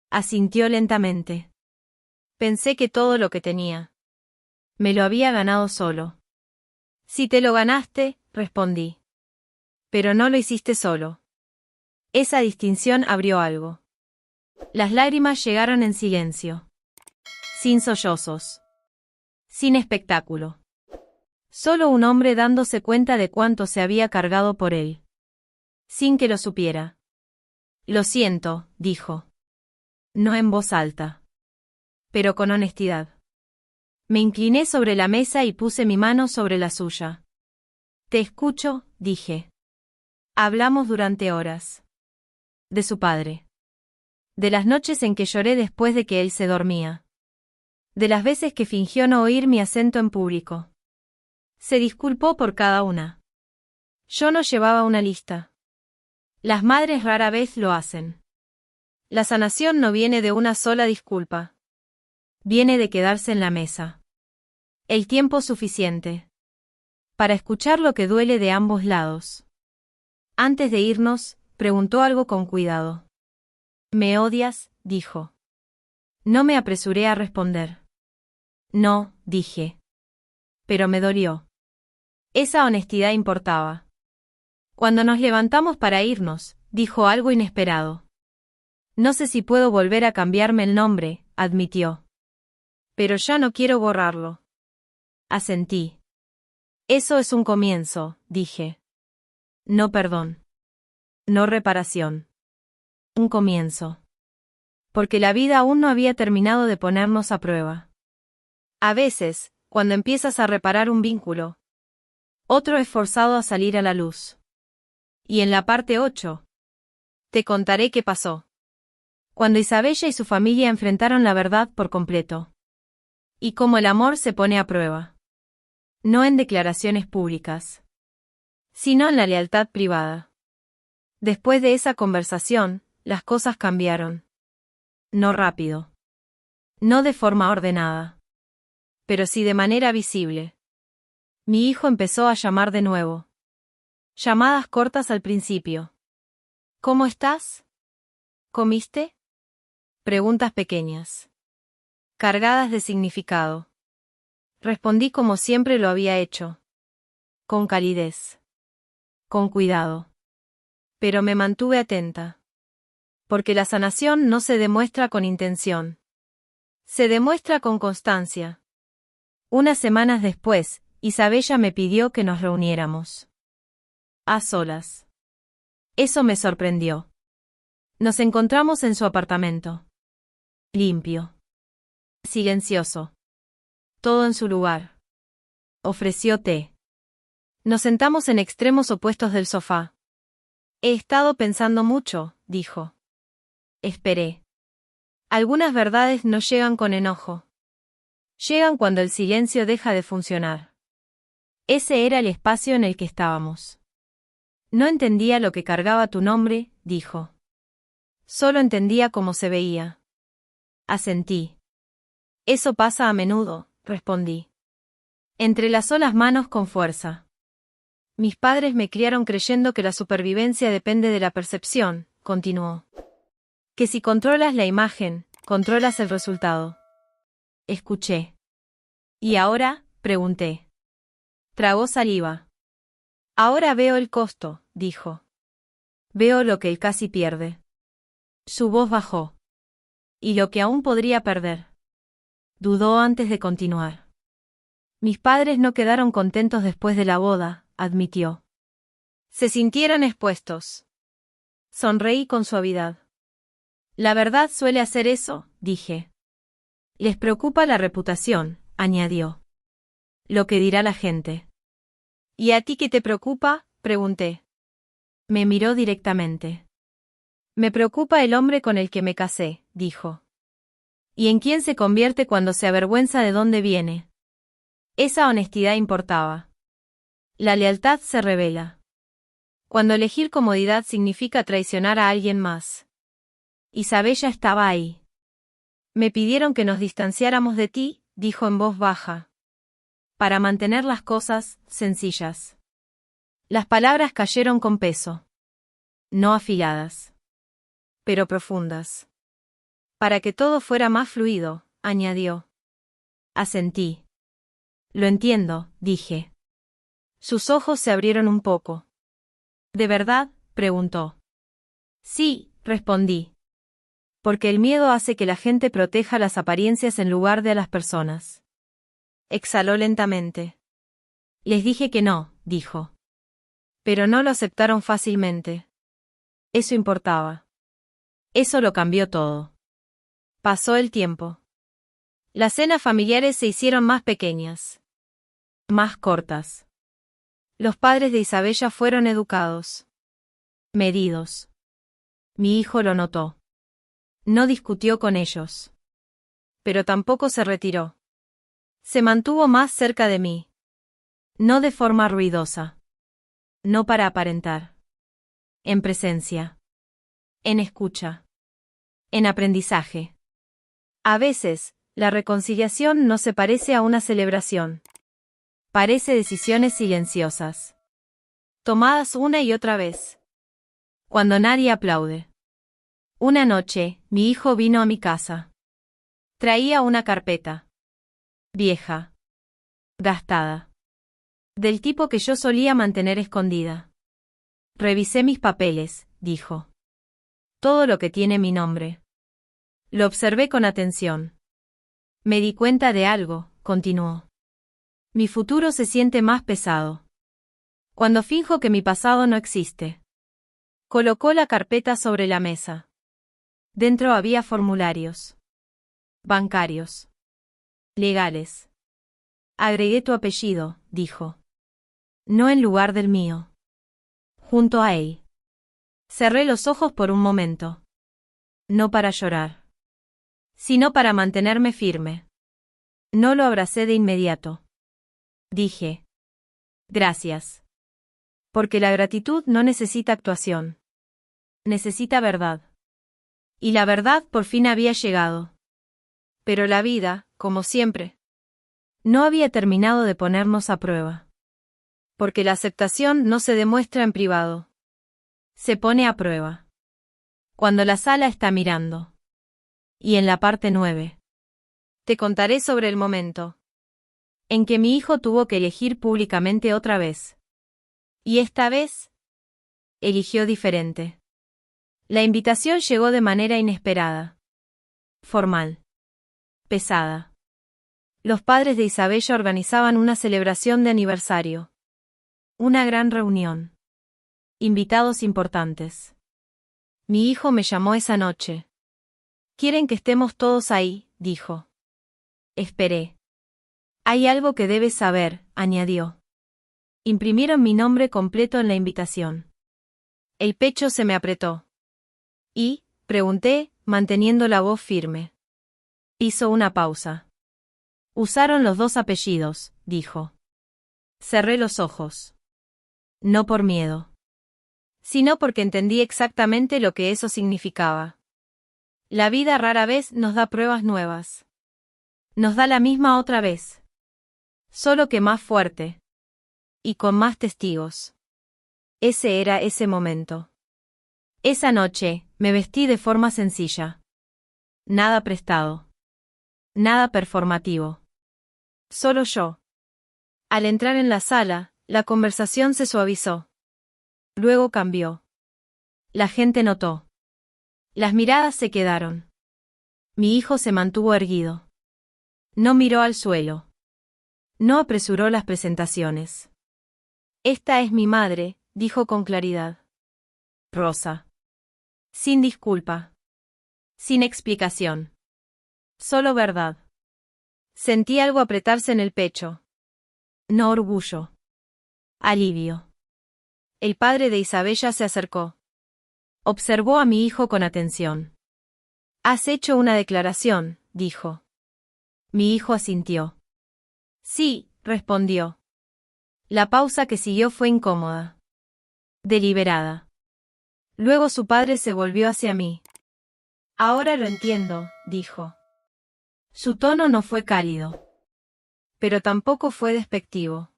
Asintió lentamente. Pensé que todo lo que tenía. Me lo había ganado solo. Si te lo ganaste, respondí. Pero no lo hiciste solo. Esa distinción abrió algo. Las lágrimas llegaron en silencio. Sin sollozos. Sin espectáculo. Solo un hombre dándose cuenta de cuánto se había cargado por él. Sin que lo supiera. Lo siento, dijo. No en voz alta. Pero con honestidad. Me incliné sobre la mesa y puse mi mano sobre la suya. Te escucho, dije. Hablamos durante horas. De su padre. De las noches en que lloré después de que él se dormía. De las veces que fingió no oír mi acento en público. Se disculpó por cada una. Yo no llevaba una lista. Las madres rara vez lo hacen. La sanación no viene de una sola disculpa. Viene de quedarse en la mesa. El tiempo suficiente para escuchar lo que duele de ambos lados. Antes de irnos, preguntó algo con cuidado. ¿Me odias?, dijo. No me apresuré a responder. No, dije. Pero me dolió. Esa honestidad importaba. Cuando nos levantamos para irnos, dijo algo inesperado. No sé si puedo volver a cambiarme el nombre, admitió. Pero ya no quiero borrarlo. Asentí. Eso es un comienzo, dije. No perdón. No reparación. Un comienzo. Porque la vida aún no había terminado de ponernos a prueba. A veces, cuando empiezas a reparar un vínculo, otro es forzado a salir a la luz. Y en la parte 8, te contaré qué pasó. Cuando Isabella y su familia enfrentaron la verdad por completo. Y cómo el amor se pone a prueba. No en declaraciones públicas, sino en la lealtad privada. Después de esa conversación, las cosas cambiaron. No rápido. No de forma ordenada. Pero sí de manera visible. Mi hijo empezó a llamar de nuevo. Llamadas cortas al principio. ¿Cómo estás? ¿Comiste? Preguntas pequeñas, cargadas de significado. Respondí como siempre lo había hecho. Con calidez. Con cuidado. Pero me mantuve atenta. Porque la sanación no se demuestra con intención. Se demuestra con constancia. Unas semanas después, Isabella me pidió que nos reuniéramos. A solas. Eso me sorprendió. Nos encontramos en su apartamento. Limpio. Silencioso. Todo en su lugar. Ofreció té. Nos sentamos en extremos opuestos del sofá. He estado pensando mucho, dijo. Esperé. Algunas verdades no llegan con enojo. Llegan cuando el silencio deja de funcionar. Ese era el espacio en el que estábamos. No entendía lo que cargaba tu nombre, dijo. Solo entendía cómo se veía. Asentí. Eso pasa a menudo, respondí. Entrelazó las manos con fuerza. Mis padres me criaron creyendo que la supervivencia depende de la percepción, continuó. Que si controlas la imagen, controlas el resultado. Escuché. ¿Y ahora?, pregunté. Tragó saliva. Ahora veo el costo, dijo. Veo lo que él casi pierde. Su voz bajó. Y lo que aún podría perder. Dudó antes de continuar. Mis padres no quedaron contentos después de la boda, admitió. Se sintieron expuestos. Sonreí con suavidad. La verdad suele hacer eso, dije. Les preocupa la reputación, añadió. Lo que dirá la gente. ¿Y a ti qué te preocupa?, pregunté. Me miró directamente. Me preocupa el hombre con el que me casé, dijo. ¿Y en quién se convierte cuando se avergüenza de dónde viene? Esa honestidad importaba. La lealtad se revela. Cuando elegir comodidad significa traicionar a alguien más. Isabella estaba ahí. Me pidieron que nos distanciáramos de ti, dijo en voz baja. Para mantener las cosas sencillas. Las palabras cayeron con peso. No afiladas. Pero profundas. Para que todo fuera más fluido, añadió. Asentí. Lo entiendo, dije. Sus ojos se abrieron un poco. ¿De verdad?, preguntó. Sí, respondí. Porque el miedo hace que la gente proteja las apariencias en lugar de a las personas. Exhaló lentamente. Les dije que no, dijo. Pero no lo aceptaron fácilmente. Eso importaba. Eso lo cambió todo. Pasó el tiempo. Las cenas familiares se hicieron más pequeñas. Más cortas. Los padres de Isabella fueron educados. Medidos. Mi hijo lo notó. No discutió con ellos. Pero tampoco se retiró. Se mantuvo más cerca de mí. No de forma ruidosa. No para aparentar. En presencia. En escucha. En aprendizaje. A veces, La reconciliación no se parece a una celebración. Parece decisiones silenciosas, tomadas una y otra vez, cuando nadie aplaude. Una noche, mi hijo vino a mi casa. Traía una carpeta. Vieja. Gastada. Del tipo que yo solía mantener escondida. Revisé mis papeles, dijo. Todo lo que tiene mi nombre. Lo observé con atención. Me di cuenta de algo, continuó. Mi futuro se siente más pesado. Cuando finjo que mi pasado no existe. Colocó la carpeta sobre la mesa. Dentro había formularios. Bancarios. Legales. Agregué tu apellido, dijo. No en lugar del mío. Junto a él. Cerré los ojos por un momento. No para llorar. Sino para mantenerme firme. No lo abracé de inmediato. Dije. Gracias. Porque la gratitud no necesita actuación. Necesita verdad. Y la verdad por fin había llegado. Pero la vida, como siempre, no había terminado de ponernos a prueba. Porque la aceptación no se demuestra en privado. Se pone a prueba. Cuando la sala está mirando. Y en la parte 9. Te contaré sobre el momento en que mi hijo tuvo que elegir públicamente otra vez. Y esta vez, eligió diferente. La invitación llegó de manera inesperada. Formal. Pesada. Los padres de Isabella organizaban una celebración de aniversario. Una gran reunión. Invitados importantes. Mi hijo me llamó esa noche. Quieren que estemos todos ahí, dijo. Esperé. Hay algo que debes saber, añadió. Imprimieron mi nombre completo en la invitación. El pecho se me apretó. ¿Y? Pregunté, manteniendo la voz firme. Hizo una pausa. Usaron los dos apellidos, dijo. Cerré los ojos. No por miedo. Sino porque entendí exactamente lo que eso significaba. La vida rara vez nos da pruebas nuevas. Nos da la misma otra vez. Solo que más fuerte. Y con más testigos. Ese era ese momento. Esa noche, me vestí de forma sencilla. Nada prestado. Nada performativo. Solo yo. Al entrar en la sala, la conversación se suavizó. Luego cambió. La gente notó. Las miradas se quedaron. Mi hijo se mantuvo erguido. No miró al suelo. No apresuró las presentaciones. Esta es mi madre, dijo con claridad. Rosa. Sin disculpa. Sin explicación. Solo verdad. Sentí algo apretarse en el pecho. No orgullo. Alivio. El padre de Isabella se acercó. Observó a mi hijo con atención. Has hecho una declaración, dijo. Mi hijo asintió. Sí, respondió. La pausa que siguió fue incómoda. Deliberada. Luego su padre se volvió hacia mí. Ahora lo entiendo, dijo. Su tono no fue cálido. Pero tampoco fue despectivo.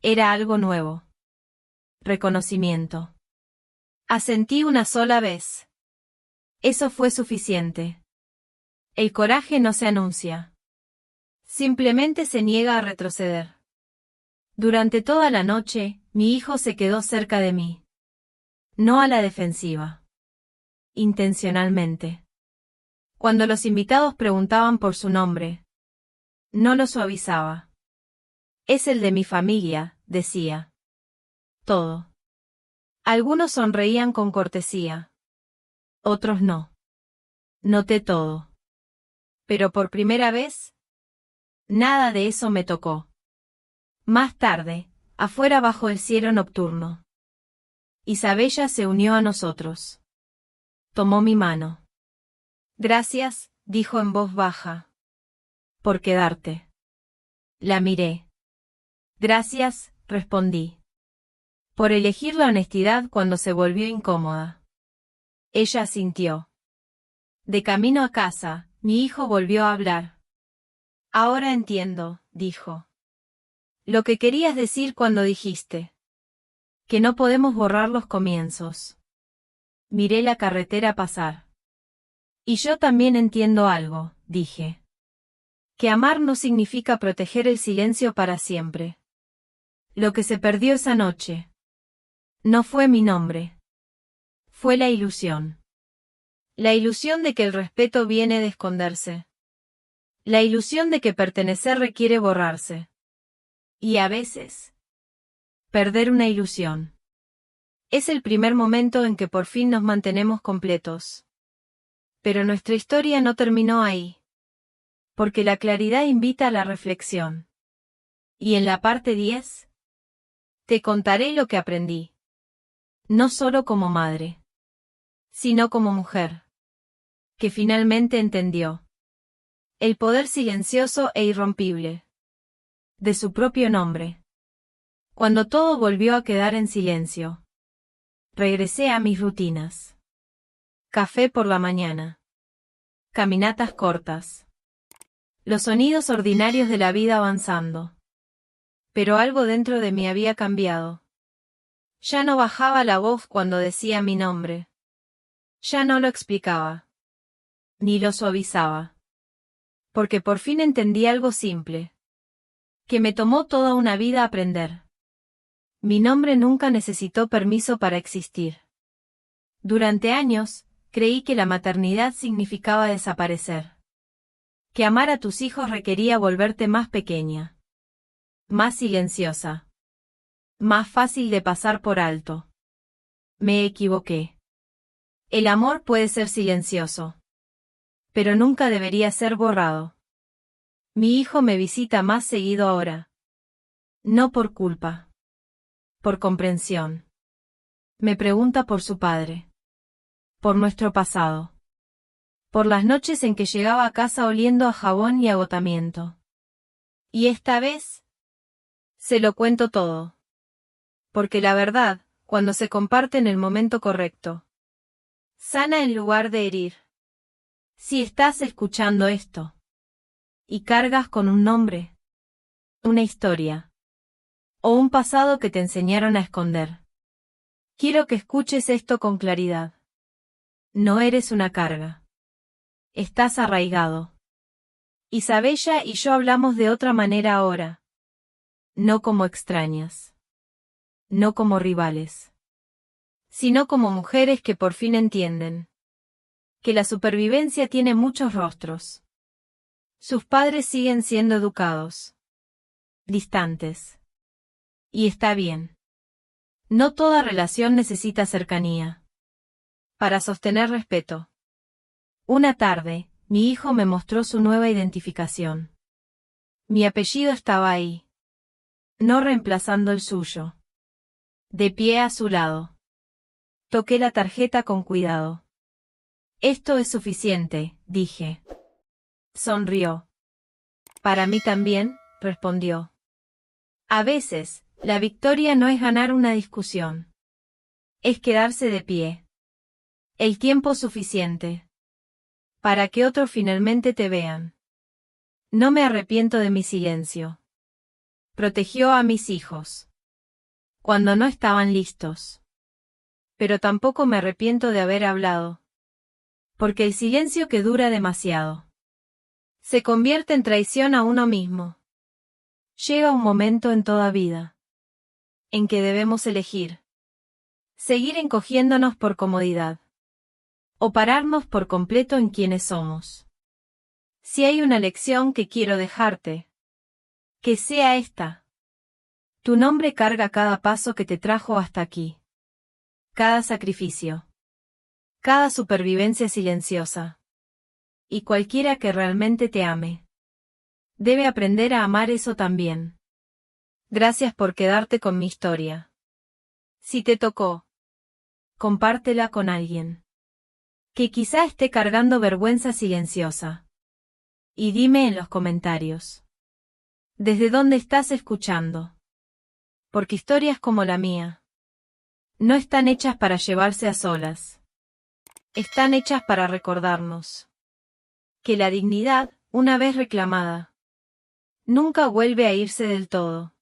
Era algo nuevo. Reconocimiento. Asentí una sola vez. Eso fue suficiente. El coraje no se anuncia. Simplemente se niega a retroceder. Durante toda la noche, mi hijo se quedó cerca de mí. No a la defensiva. Intencionalmente. Cuando los invitados preguntaban por su nombre, no lo suavizaba. Es el de mi familia, decía. Todo. Algunos sonreían con cortesía. Otros no. Noté todo. Pero por primera vez, nada de eso me tocó. Más tarde, afuera bajo el cielo nocturno. Isabella se unió a nosotros. Tomó mi mano. Gracias, dijo en voz baja. Por quedarte. La miré. Gracias, respondí. Por elegir la honestidad cuando se volvió incómoda. Ella asintió. De camino a casa, mi hijo volvió a hablar. Ahora entiendo, dijo. Lo que querías decir cuando dijiste que no podemos borrar los comienzos. Miré la carretera pasar. Y yo también entiendo algo, dije. Que amar no significa proteger el silencio para siempre. Lo que se perdió esa noche no fue mi nombre. Fue la ilusión. La ilusión de que el respeto viene de esconderse. La ilusión de que pertenecer requiere borrarse. Y a veces, perder una ilusión es el primer momento en que por fin nos mantenemos completos. Pero nuestra historia no terminó ahí. Porque la claridad invita a la reflexión. Y en la parte 10, te contaré lo que aprendí. No solo como madre, sino como mujer. Que finalmente entendió el poder silencioso e irrompible de su propio nombre. Cuando todo volvió a quedar en silencio, regresé a mis rutinas. Café por la mañana. Caminatas cortas. Los sonidos ordinarios de la vida avanzando. Pero algo dentro de mí había cambiado. Ya no bajaba la voz cuando decía mi nombre. Ya no lo explicaba. Ni lo suavizaba. Porque por fin entendí algo simple. Que me tomó toda una vida aprender. Mi nombre nunca necesitó permiso para existir. Durante años, creí que la maternidad significaba desaparecer. Que amar a tus hijos requería volverte más pequeña. Más silenciosa. Más fácil de pasar por alto. Me equivoqué. El amor puede ser silencioso. Pero nunca debería ser borrado. Mi hijo me visita más seguido ahora. No por culpa. Por comprensión. Me pregunta por su padre. Por nuestro pasado. Por las noches en que llegaba a casa oliendo a jabón y agotamiento. Y esta vez, se lo cuento todo. Porque la verdad, cuando se comparte en el momento correcto, sana en lugar de herir. Si estás escuchando esto, y cargas con un nombre, una historia, o un pasado que te enseñaron a esconder, quiero que escuches esto con claridad. No eres una carga. Estás arraigado. Isabella y yo hablamos de otra manera ahora. No como extrañas. No como rivales. Sino como mujeres que por fin entienden que la supervivencia tiene muchos rostros. Sus padres siguen siendo educados. Distantes. Y está bien. No toda relación necesita cercanía. Para sostener respeto. Una tarde, mi hijo me mostró su nueva identificación. Mi apellido estaba ahí. No reemplazando el suyo. De pie a su lado. Toqué la tarjeta con cuidado. Esto es suficiente, dije. Sonrió. Para mí también, respondió. A veces, la victoria no es ganar una discusión. Es quedarse de pie. El tiempo suficiente. Para que otros finalmente te vean. No me arrepiento de mi silencio. Protegió a mis hijos. Cuando no estaban listos. Pero tampoco me arrepiento de haber hablado. Porque el silencio que dura demasiado se convierte en traición a uno mismo. Llega un momento en toda vida en que debemos elegir. Seguir encogiéndonos por comodidad. O pararnos por completo en quienes somos. Si hay una lección que quiero dejarte, que sea esta. Tu nombre carga cada paso que te trajo hasta aquí. Cada sacrificio. Cada supervivencia silenciosa. Y cualquiera que realmente te ame debe aprender a amar eso también. Gracias por quedarte con mi historia. Si te tocó, compártela con alguien que quizá esté cargando vergüenza silenciosa. Y dime en los comentarios. ¿Desde dónde estás escuchando? Porque historias como la mía no están hechas para llevarse a solas. Están hechas para recordarnos que la dignidad, una vez reclamada, Nunca vuelve a irse del todo.